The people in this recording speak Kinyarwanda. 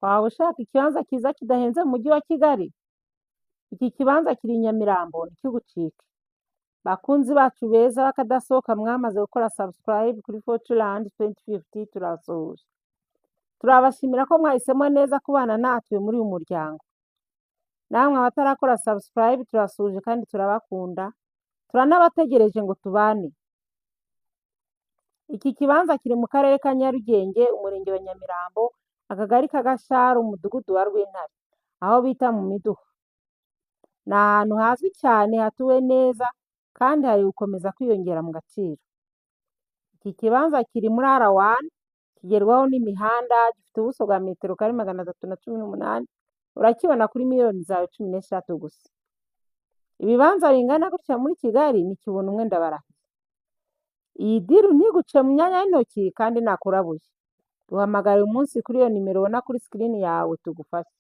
Waba ushaka ikibanza cyiza kidahenze mu mujyi wa Kigali? Iki kibanza kiri i Nyamirambo ntikigucike. Bakunzi bacu beza b'akadasohoka mwamaze gukora subscribe kuri Fortune 2050 turabasuhuje. Turabashimira ko mwahisemo neza kubana natwe muri uyu muryango. Namwe abatarakora subscribe turabasuhuje kandi turabakunda. Turanabategereje ngo tubane. Iki kibanza kiri mu karere ka Nyarugenge, umurenge wa Nyamirambo, akagari ka Gasharu, umudugudu wa Rwintare, aho bita mu Miduha. Ni ahantu hazwi cyane hatuwe neza kandi hari gukomeza kwiyongera mu gaciro. Iki kibanza kiri muri R1, kigerwaho n'imihanda, gifite ubuso bwa metero kare 318, urakibona kuri miliyoni zawe 16 gusa. Ibibanza bingana gutya muri Kigali ni kibona umwe ndabarahiye. Iyi diru ntiguce mu myanya y'intoki kandi nakurabuye. Duhamagare uyu munsi kuri iyo nimero ubona kuri screen yawe tugufashe.